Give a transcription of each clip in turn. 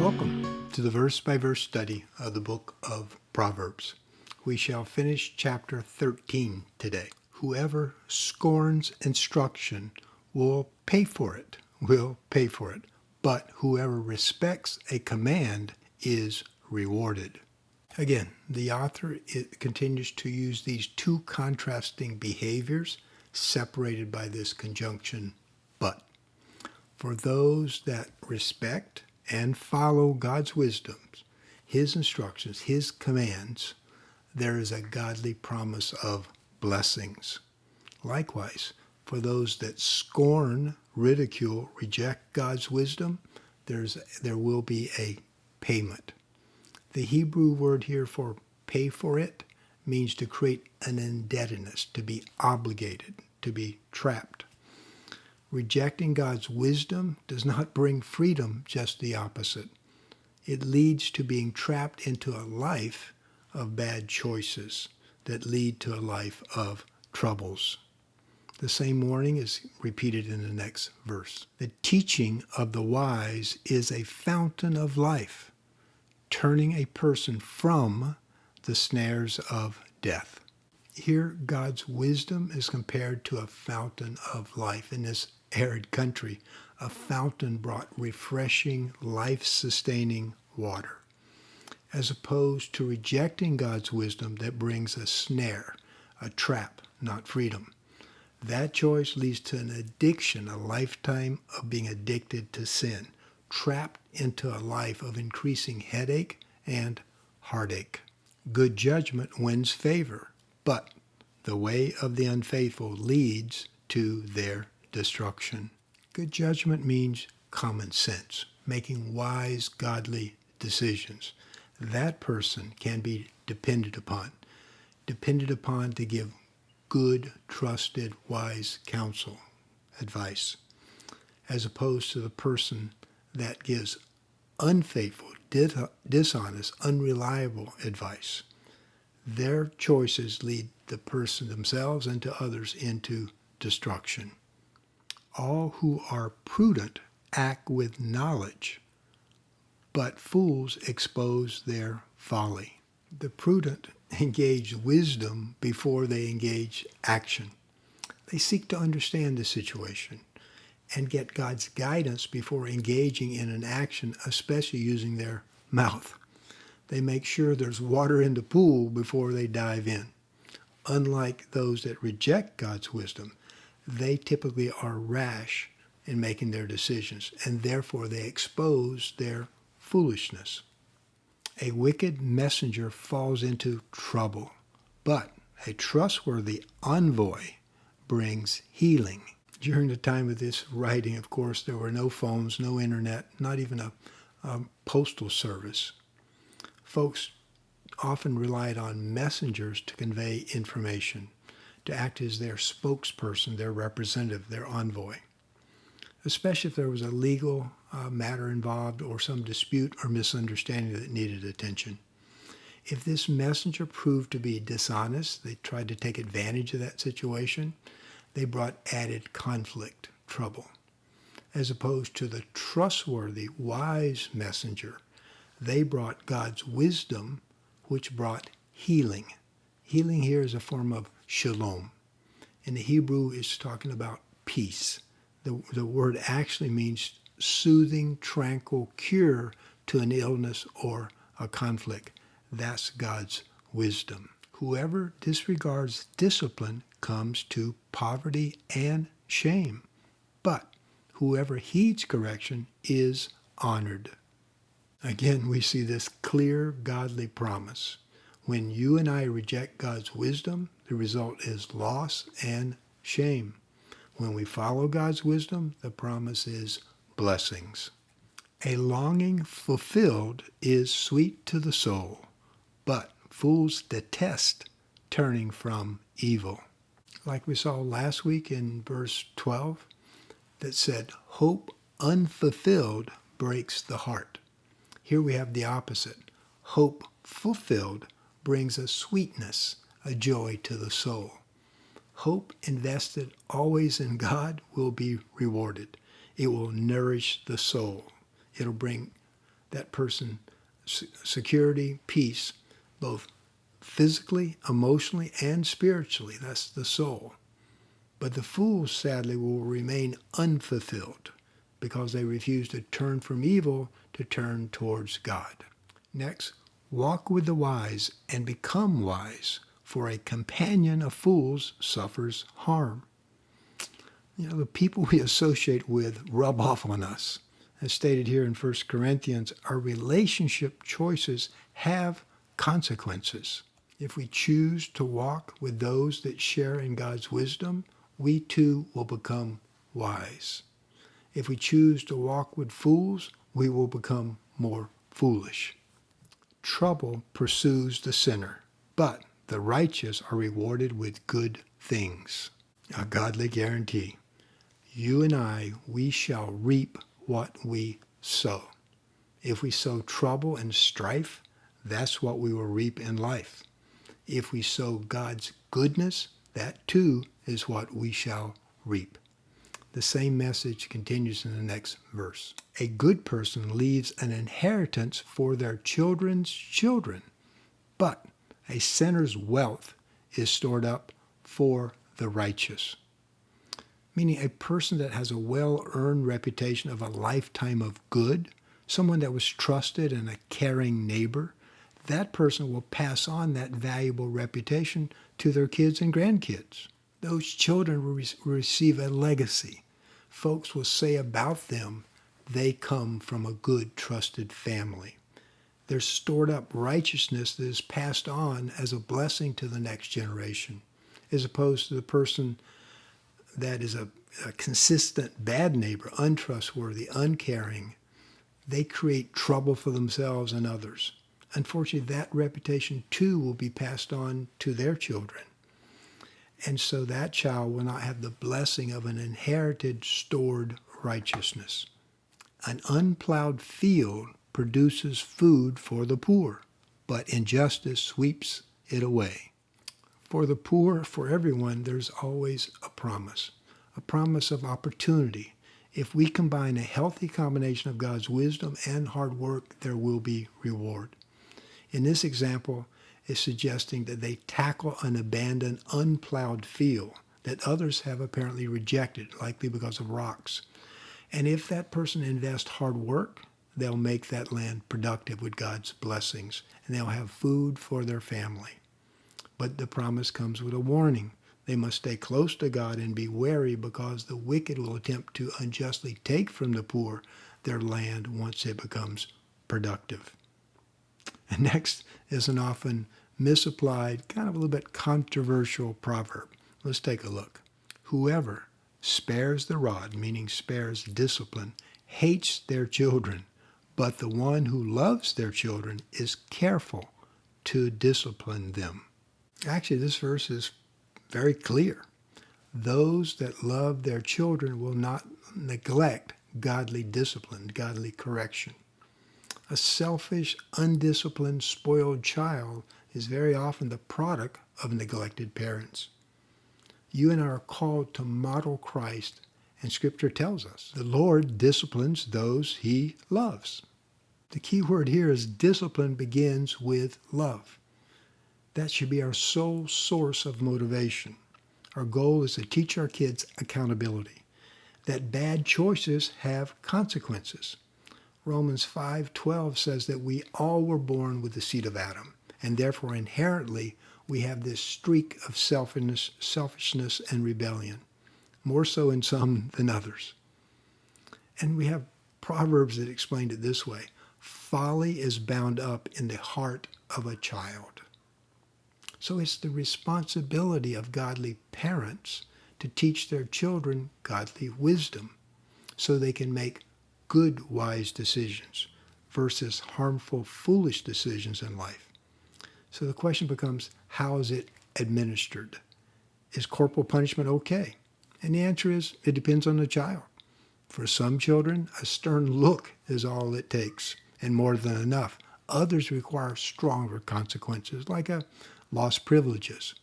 Welcome to the verse-by-verse study of the book of Proverbs. We shall finish chapter 13 today. Whoever scorns instruction will pay for it, but whoever respects a command is rewarded. Again, the author continues to use these two contrasting behaviors separated by this conjunction, but. For those that respect and follow God's wisdoms, His instructions, His commands, there is a godly promise of blessings. Likewise, for those that scorn, ridicule, reject God's wisdom, there will be a payment. The Hebrew word here for pay for it means to create an indebtedness, to be obligated, to be trapped. Rejecting God's wisdom does not bring freedom, just the opposite. It leads to being trapped into a life of bad choices that lead to a life of troubles. The same warning is repeated in the next verse. The teaching of the wise is a fountain of life, turning a person from the snares of death. Here, God's wisdom is compared to a fountain of life. In this arid country, a fountain brought refreshing, life-sustaining water, as opposed to rejecting God's wisdom that brings a snare, a trap, not freedom. That choice leads to an addiction, a lifetime of being addicted to sin, trapped into a life of increasing headache and heartache. Good judgment wins favor, but the way of the unfaithful leads to their destruction. Good judgment means common sense, making wise, godly decisions. That person can be depended upon to give good, trusted, wise counsel, advice, as opposed to the person that gives unfaithful, dishonest, unreliable advice. Their choices lead the person themselves and to others into destruction. All who are prudent act with knowledge, but fools expose their folly. The prudent engage wisdom before they engage action. They seek to understand the situation and get God's guidance before engaging in an action, especially using their mouth. They make sure there's water in the pool before they dive in. Unlike those that reject God's wisdom, they typically are rash in making their decisions, and therefore they expose their foolishness. A wicked messenger falls into trouble, but a trustworthy envoy brings healing. During the time of this writing, of course, there were no phones, no internet, not even a postal service. Folks often relied on messengers to convey information, to act as their spokesperson, their representative, their envoy, especially if there was a legal matter involved or some dispute or misunderstanding that needed attention. If this messenger proved to be dishonest, they tried to take advantage of that situation, they brought added conflict, trouble. As opposed to the trustworthy, wise messenger, they brought God's wisdom, which brought healing. Healing here is a form of shalom. In the Hebrew, it's talking about peace. The word actually means soothing, tranquil cure to an illness or a conflict. That's God's wisdom. Whoever disregards discipline comes to poverty and shame, but whoever heeds correction is honored. Again, we see this clear, godly promise. When you and I reject God's wisdom, the result is loss and shame. When we follow God's wisdom, the promise is blessings. A longing fulfilled is sweet to the soul, but fools detest turning from evil. Like we saw last week in verse 12, that said, hope unfulfilled breaks the heart. Here we have the opposite. Hope fulfilled brings a sweetness, a joy to the soul. Hope invested always in God will be rewarded. It will nourish the soul. It'll bring that person security, peace, both physically, emotionally, and spiritually. That's the soul. But the fools, sadly, will remain unfulfilled because they refuse to turn from evil to turn towards God. Next, walk with the wise and become wise, for a companion of fools suffers harm. The people we associate with rub off on us. As stated here in 1 Corinthians, our relationship choices have consequences. If we choose to walk with those that share in God's wisdom, we too will become wise. If we choose to walk with fools, we will become more foolish. Trouble pursues the sinner, but the righteous are rewarded with good things. A godly guarantee. You and I, we shall reap what we sow. If we sow trouble and strife, that's what we will reap in life. If we sow God's goodness, that too is what we shall reap. The same message continues in the next verse. A good person leaves an inheritance for their children's children, but a sinner's wealth is stored up for the righteous. Meaning a person that has a well-earned reputation of a lifetime of good, someone that was trusted and a caring neighbor, that person will pass on that valuable reputation to their kids and grandkids. Those children will receive a legacy. Folks will say about them, they come from a good, trusted family. There's stored up righteousness that is passed on as a blessing to the next generation, as opposed to the person that is a consistent bad neighbor, untrustworthy, uncaring. They create trouble for themselves and others. Unfortunately, that reputation too will be passed on to their children. And so that child will not have the blessing of an inherited, stored righteousness. An unplowed field produces food for the poor, but injustice sweeps it away. For the poor, for everyone, there's always a promise of opportunity. If we combine a healthy combination of God's wisdom and hard work, there will be reward. In this example, it's suggesting that they tackle an abandoned, unplowed field that others have apparently rejected, likely because of rocks. And if that person invests hard work, they'll make that land productive with God's blessings, and they'll have food for their family. But the promise comes with a warning. They must stay close to God and be wary, because the wicked will attempt to unjustly take from the poor their land once it becomes productive. And next is an often misapplied, kind of a little bit controversial proverb. Let's take a look. Whoever spares the rod, meaning spares discipline, hates their children, but the one who loves their children is careful to discipline them. Actually, this verse is very clear. Those that love their children will not neglect godly discipline, godly correction. A selfish, undisciplined, spoiled child is very often the product of neglected parents. You and I are called to model Christ, and Scripture tells us the Lord disciplines those he loves. The key word here is discipline begins with love. That should be our sole source of motivation. Our goal is to teach our kids accountability, that bad choices have consequences. Romans 5:12 says that we all were born with the seed of Adam, and therefore inherently we have this streak of selfishness and rebellion, more so in some than others. And we have Proverbs that explained it this way: folly is bound up in the heart of a child. So it's the responsibility of godly parents to teach their children godly wisdom so they can make good, wise decisions versus harmful, foolish decisions in life. So the question becomes, how is it administered? Is corporal punishment okay? And the answer is, it depends on the child. For some children, a stern look is all it takes, and more than enough. Others require stronger consequences, like lost privileges.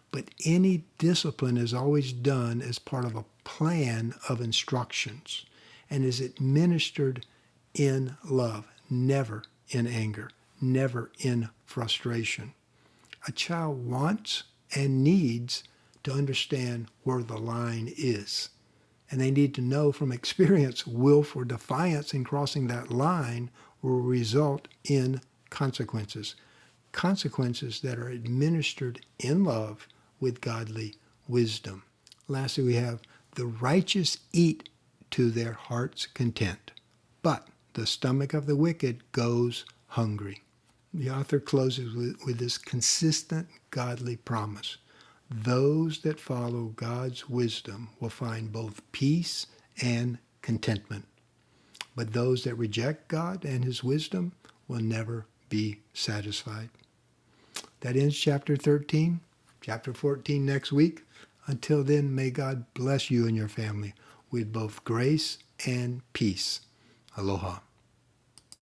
But any discipline is always done as part of a plan of instructions and is administered in love, never in anger, never in frustration. A child wants and needs to understand where the line is. And they need to know from experience willful defiance in crossing that line will result in consequences. Consequences that are administered in love with godly wisdom. Lastly, we have the righteous eat to their heart's content, but the stomach of the wicked goes hungry. The author closes with this consistent godly promise. Those that follow God's wisdom will find both peace and contentment. But those that reject God and his wisdom will never be satisfied. That ends chapter 13. Chapter 14 next week. Until then, may God bless you and your family with both grace and peace. Aloha.